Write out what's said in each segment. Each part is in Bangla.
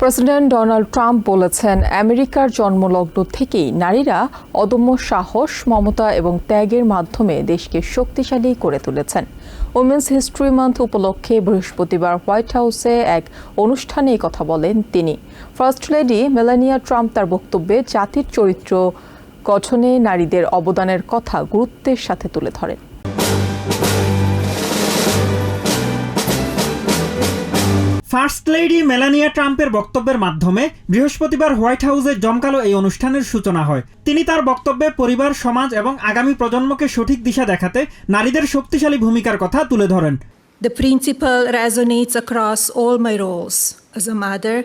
প্রেসিডেন্ট ডোনাল্ড ট্রাম্প বলেছেন, আমেরিকার জন্মলগ্ন থেকেই নারীরা অদম্য সাহস, মমতা এবং ত্যাগের মাধ্যমে দেশকে শক্তিশালী করে তুলেছেন। উইমেন্স হিস্ট্রি মান্থ উপলক্ষে বৃহস্পতিবার হোয়াইট হাউসে এক অনুষ্ঠানে এই কথা বলেন তিনি। ফার্স্ট লেডি মেলানিয়া ট্রাম্প তার বক্তব্যে জাতির চরিত্র গঠনে নারীদের অবদানের কথা গুরুত্বের সাথে তুলে ধরেন। ফার্স্ট লেডি মেলানিয়া ট্রাম্পের বক্তব্যের মাধ্যমে বৃহস্পতিবার হোয়াইট হাউসে জমকালো এই অনুষ্ঠানের সূচনা হয়। তিনি তার বক্তব্যে পরিবার, সমাজ এবং আগামী প্রজন্মকে সঠিক দিশা দেখাতে নারীদের শক্তিশালী ভূমিকার কথা তুলে ধরেন। The principle resonates across all my roles as a mother,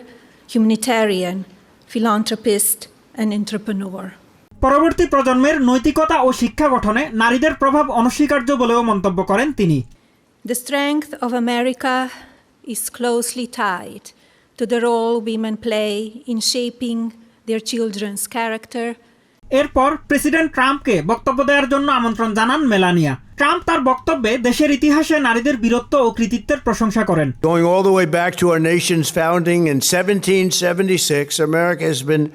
humanitarian, philanthropist and entrepreneur. পরবর্তী প্রজন্মের নৈতিকতা ও শিক্ষা গঠনে নারীদের প্রভাব অনস্বীকার্য বলেও মন্তব্য করেন তিনি। The strength of America is closely tied to the role women play in shaping their children's character. এরপর প্রেসিডেন্ট ট্রাম্পকে বক্তব্য দেওয়ার জন্য আমন্ত্রণ জানান মেলানিয়া। ট্রাম্প তার বক্তব্যে দেশের ইতিহাসে নারীদের বীরত্ব ও কৃতিত্বের প্রশংসা করেন। Going all the way back to our nation's founding in 1776, America has been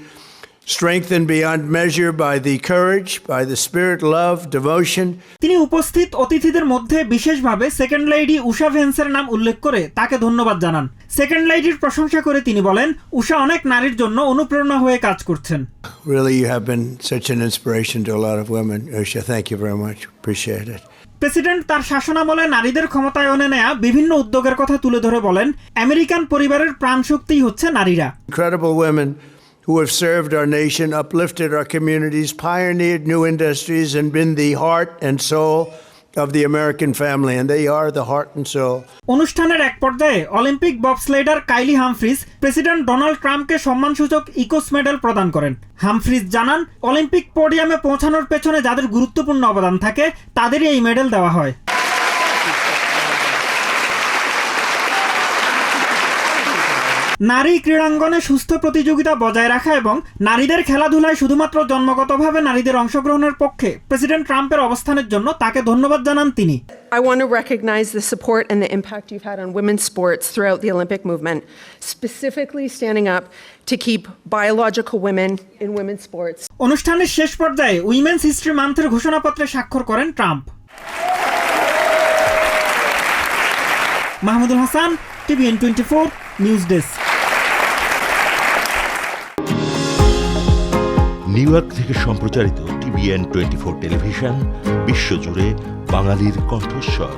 strengthened beyond measure by the courage, by the spirit, love, devotion. তিনি উপস্থিত অতিথিদের মধ্যে বিশেষভাবে সেকেন্ড লেডি উষা ভেন্সের নাম উল্লেখ করে তাকে ধন্যবাদ জানান। সেকেন্ড লেডির প্রশংসা করে তিনি বলেন, উষা অনেক নারীর জন্য অনুপ্রেরণা হয়ে কাজ করছেন। Really, you have been such an inspiration to a lot of women, Usha. Thank you very much. Appreciate it. President তার শাসনামলে নারীদের ক্ষমতায়নে নেয়া বিভিন্ন উদ্যোগের কথা তুলে ধরে বলেন, আমেরিকান পরিবারের প্রাণশক্তিই হচ্ছে নারীরা। Incredible women who have served our nation, uplifted our communities, pioneered new industries, and been the heart and soul of the American family, and they are the heart and soul. অনুষ্ঠানের এক পর্যায়ে Olympic bobsledder Kaylee Humphries president Donald ট্রাম্পকে সম্মানসূচক ইকোস মেডেল প্রদান করেন। হামফ্রিজ জানান, অলিম্পিক পোডিয়ামে পৌঁছানোর পেছনে যাদের গুরুত্বপূর্ণ অবদান থাকে তাদেরই এই মেডেল দেওয়া হয়। নারী ক্রীড়াঙ্গনে সুস্থ প্রতিযোগিতা বজায় রাখা এবং নারীদের খেলাধুলায় শুধুমাত্র জন্মগতভাবে নারীদের অংশগ্রহণের পক্ষে প্রেসিডেন্ট ট্রাম্পের অবস্থানের জন্য তাকে ধন্যবাদ জানান তিনি। I want to recognize the support and the impact you've had on women's sports throughout the Olympic movement, specifically standing up to keep biological women in women's sports. অনুষ্ঠানের শেষ পর্যায়ে উইমেন্স হিস্ট্রি মান্থের ঘোষণাপত্রে স্বাক্ষর করেন Trump. Mahmudul Hasan, TVN 24 news desk. New York থেকে সম্প্রচারিত TVN 24 টেলিভিশন বিশ্বজুড়ে বাঙালির কণ্ঠস্বর।